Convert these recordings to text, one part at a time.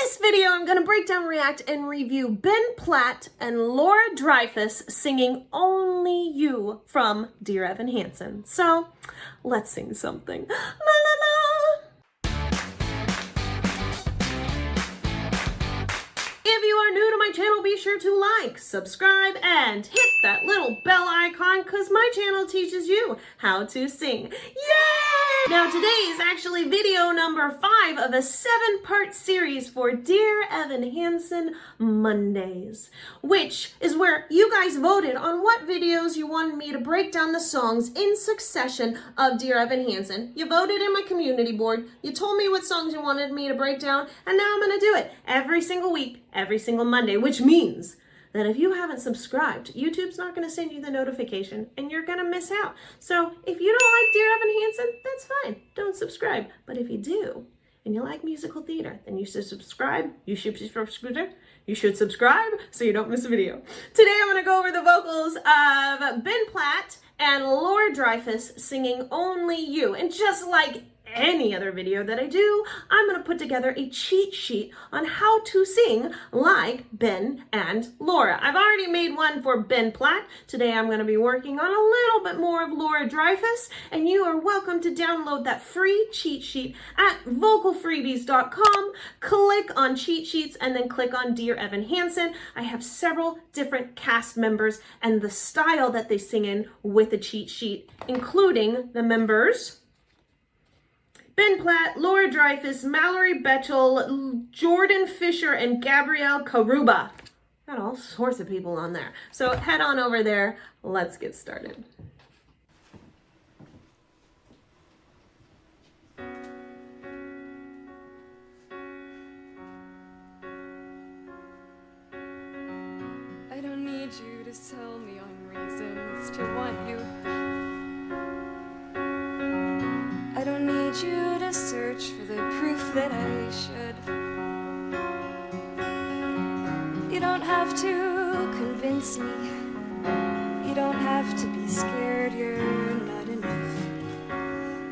this video, I'm going to break down, react, and review Ben Platt and Laura Dreyfus singing Only You from Dear Evan Hansen. So, let's sing something. La la la! If you are new to my channel, be sure to like, subscribe, and hit that little bell icon because my channel teaches you how to sing. Yay! Now today is actually video number 5 of a 7-part series for Dear Evan Hansen Mondays, which is where you guys voted on what videos you wanted me to break down the songs in succession of Dear Evan Hansen. You voted in my community board, you told me what songs you wanted me to break down, and now I'm going to do it every single week, every single Monday, which means that if you haven't subscribed, YouTube's not going to send you the notification and you're going to miss out. So if you don't like Dear Evan Hansen, that's fine. Don't subscribe. But if you do, and you like musical theater, then you should subscribe. You should subscribe so you don't miss a video. Today I'm going to go over the vocals of Ben Platt and Laura Dreyfus singing Only You. And just like any other video that I do, I'm going to put together a cheat sheet on how to sing like Ben and Laura. I've already made one for Ben Platt. Today I'm going to be working on a little bit more of Laura Dreyfus, and you are welcome to download that free cheat sheet at vocalfreebies.com. Click on cheat sheets and then click on Dear Evan Hansen. I have several different cast members and the style that they sing in with the cheat sheet, including the members Ben Platt, Laura Dreyfus, Mallory Betchel, Jordan Fisher, and Gabrielle Karuba. Got all sorts of people on there. So head on over there. Let's get started. I don't need you to tell me on reasons to want you. I don't need you to search for the proof that I should. You don't have to convince me. You don't have to be scared you're not enough.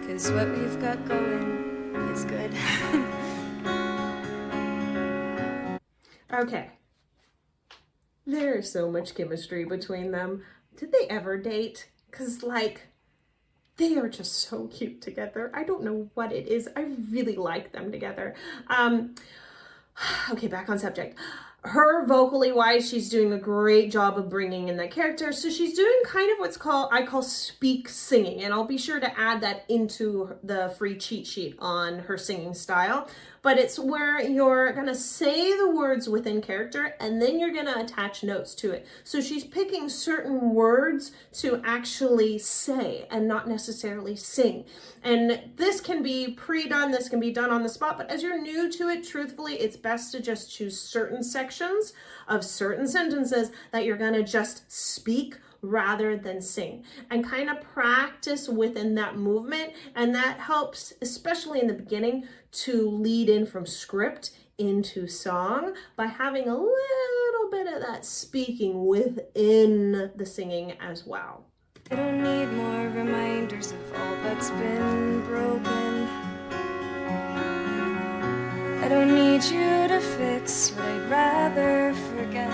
'Cause what we've got going is good. Okay. There is so much chemistry between them. Did they ever date? 'Cause they are just so cute together. I don't know what it is. I really like them together. Okay, back on subject. Her vocally wise, she's doing a great job of bringing in that character. So she's doing kind of what's I call speak singing. And I'll be sure to add that into the free cheat sheet on her singing style. But it's where you're going to say the words within character and then you're going to attach notes to it. So she's picking certain words to actually say and not necessarily sing. And this can be pre-done, this can be done on the spot, but as you're new to it, truthfully, it's best to just choose certain sections of certain sentences that you're going to just speak rather than sing and kind of practice within that movement. And that helps, especially in the beginning, to lead in from script into song by having a little bit of that speaking within the singing as well. I don't need more reminders of all that's been broken. I don't need you to fix what I'd rather forget.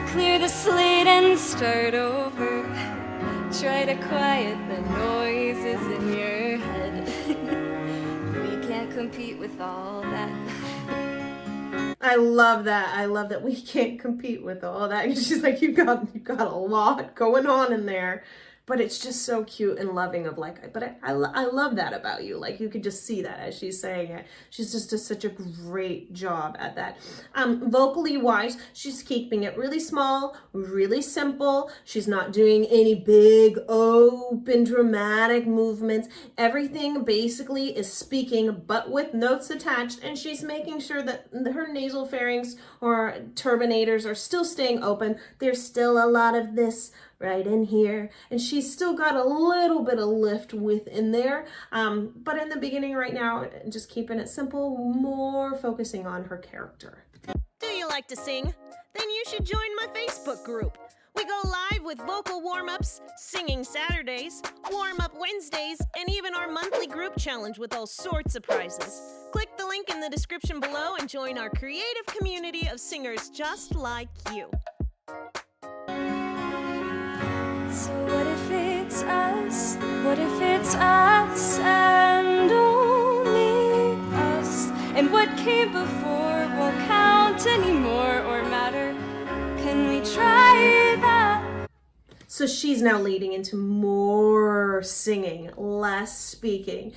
Clear the slate and start over. Try to quiet the noises in your head. We can't compete with all that. I love that. I love that we can't compete with all that. She's like, you got a lot going on in there. But it's just so cute and loving of I love that about you. Like you could just see that as she's saying it. She's just does such a great job at that. Vocally wise, she's keeping it really small, really simple. She's not doing any big, open, dramatic movements. Everything basically is speaking, but with notes attached. And she's making sure that her nasal pharynx or turbinators are still staying open. There's still a lot of this right in here, and she's still got a little bit of lift within there, but in the beginning right now, just keeping it simple, more focusing on her character. Do you like to sing? Then you should join my Facebook group. We go live with vocal warm-ups, singing Saturdays, warm-up Wednesdays, and even our monthly group challenge with all sorts of prizes. Click the link in the description below and join our creative community of singers just like you. So what if it's us? What if it's us and only us? And what came before won't count anymore or matter. Can we try that? So she's now leading into more singing, less speaking.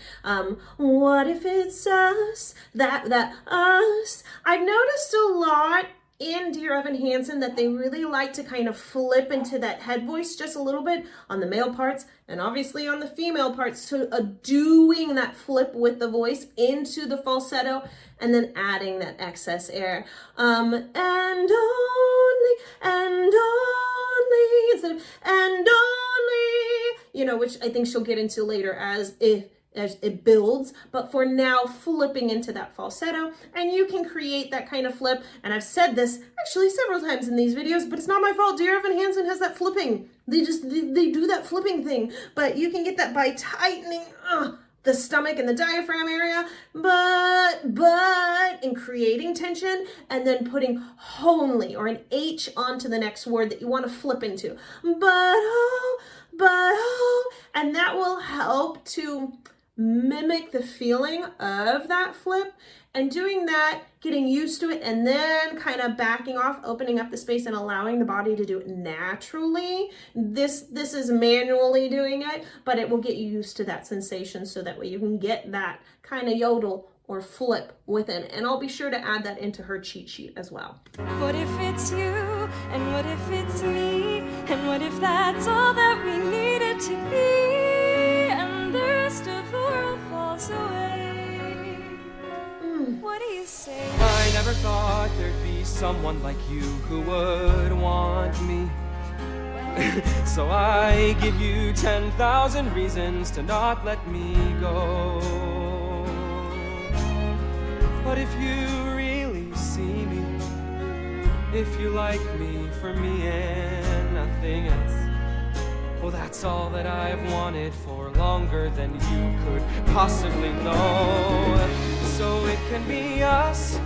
What if it's us, that us? I've noticed a lot in Dear Evan Hansen that they really like to kind of flip into that head voice just a little bit on the male parts and obviously on the female parts. So doing that flip with the voice into the falsetto and then adding that excess air. And only, instead of, and only, you know, which I think she'll get into later as it builds, but for now, flipping into that falsetto, and you can create that kind of flip. And I've said this actually several times in these videos, but it's not my fault. Dear Evan Hansen has that flipping. They do that flipping thing, but you can get that by tightening the stomach and the diaphragm area, but in creating tension and then putting only or an H onto the next word that you want to flip into. But and that will help to mimic the feeling of that flip, and doing that, getting used to it, and then kind of backing off, opening up the space and allowing the body to do it naturally. This is manually doing it, but it will get you used to that sensation so that way you can get that kind of yodel or flip within. And I'll be sure to add that into her cheat sheet as well. What if it's you, and what if it's me, and what if that's all that we needed to be, and the rest of the world falls away? What do you say? I never thought there'd be someone like you who would want me. So I give you 10,000 reasons to not let me go. But if you really see me, if you like me for me and nothing else, well, that's all that I've wanted for longer than you could possibly know. So it can be us,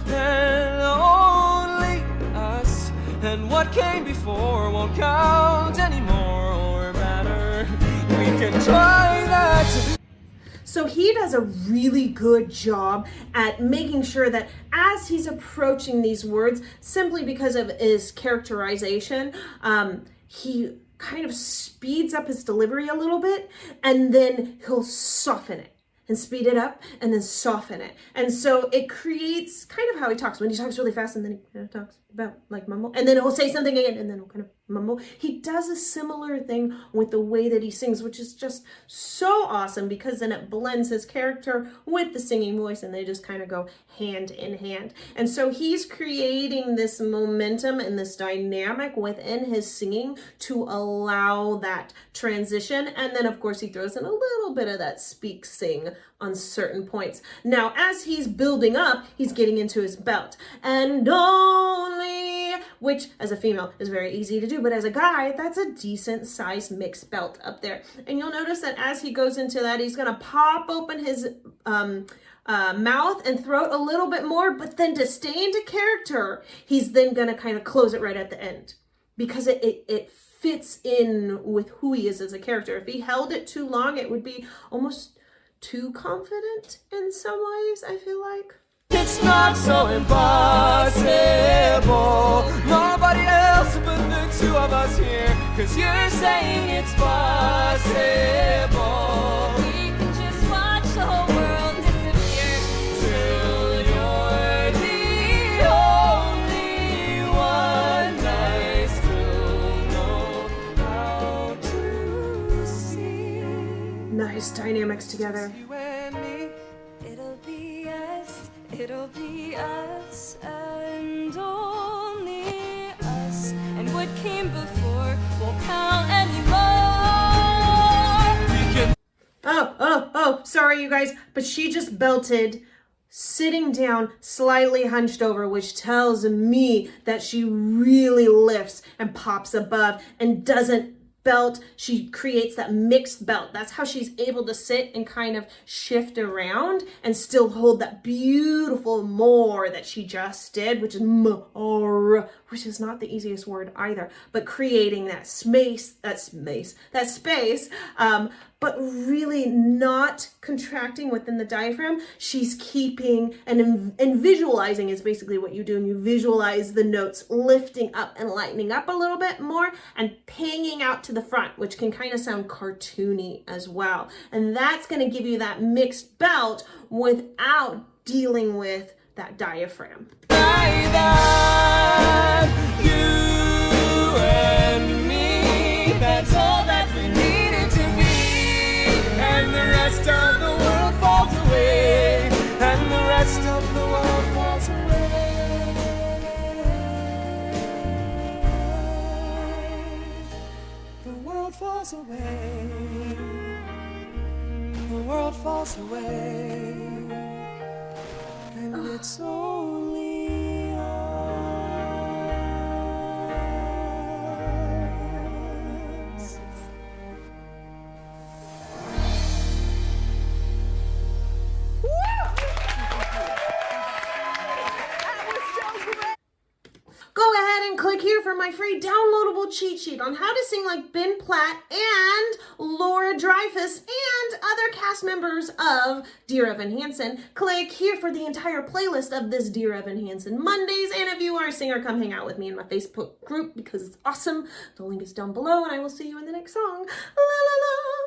and only us. And what came before won't count anymore or matter. We can try that. So he does a really good job at making sure that as he's approaching these words, simply because of his characterization, he kind of speeds up his delivery a little bit, and then he'll soften it and speed it up and then soften it. And so it creates kind of how he talks. When he talks really fast and then he talks about like mumble, and then he'll say something again and then he'll kind of mumble. He does a similar thing with the way that he sings, which is just so awesome, because then it blends his character with the singing voice and they just kind of go hand in hand. And so he's creating this momentum and this dynamic within his singing to allow that transition. And then of course he throws in a little bit of that speak sing on certain points. Now, as he's building up, he's getting into his belt. And only, which as a female is very easy to do, but as a guy, that's a decent sized mixed belt up there. And you'll notice that as he goes into that, he's gonna pop open his mouth and throat a little bit more, but then to stay into character, he's then gonna kind of close it right at the end, because it fits in with who he is as a character. If he held it too long, it would be almost too confident in some ways, I feel like. It's not so impossible. Nobody else but the two of us here. 'Cause you're saying it's possible. We can just watch the whole world disappear Till you're the only one I still know how to see. Nice dynamics together. you and me. It'll be us and only us. And what came before won't count anymore. Oh, sorry you guys, but she just belted sitting down, slightly hunched over, which tells me that she really lifts and pops above and doesn't belt. She creates that mixed belt. That's how she's able to sit and kind of shift around and still hold that beautiful more that she just did, which is more, which is not the easiest word either, but creating that space, but really not contracting within the diaphragm. She's keeping and visualizing is basically what you do, and you visualize the notes lifting up and lightening up a little bit more and pinging out to the front, which can kind of sound cartoony as well. And that's going to give you that mixed belt without dealing with that diaphragm. You and me, that's all that we needed to be. And the rest of the world falls away. And the rest of the world falls away. The world falls away. The world falls away. And it's only us. Go ahead and click here for my free downloadable cheat sheet on how to sing like Ben Platt and Laura Dreyfus and other cast members of Dear Evan Hansen. Click here for the entire playlist of this Dear Evan Hansen Mondays. And if you are a singer, come hang out with me in my Facebook group because it's awesome. The link is down below, and I will see you in the next song. La la la.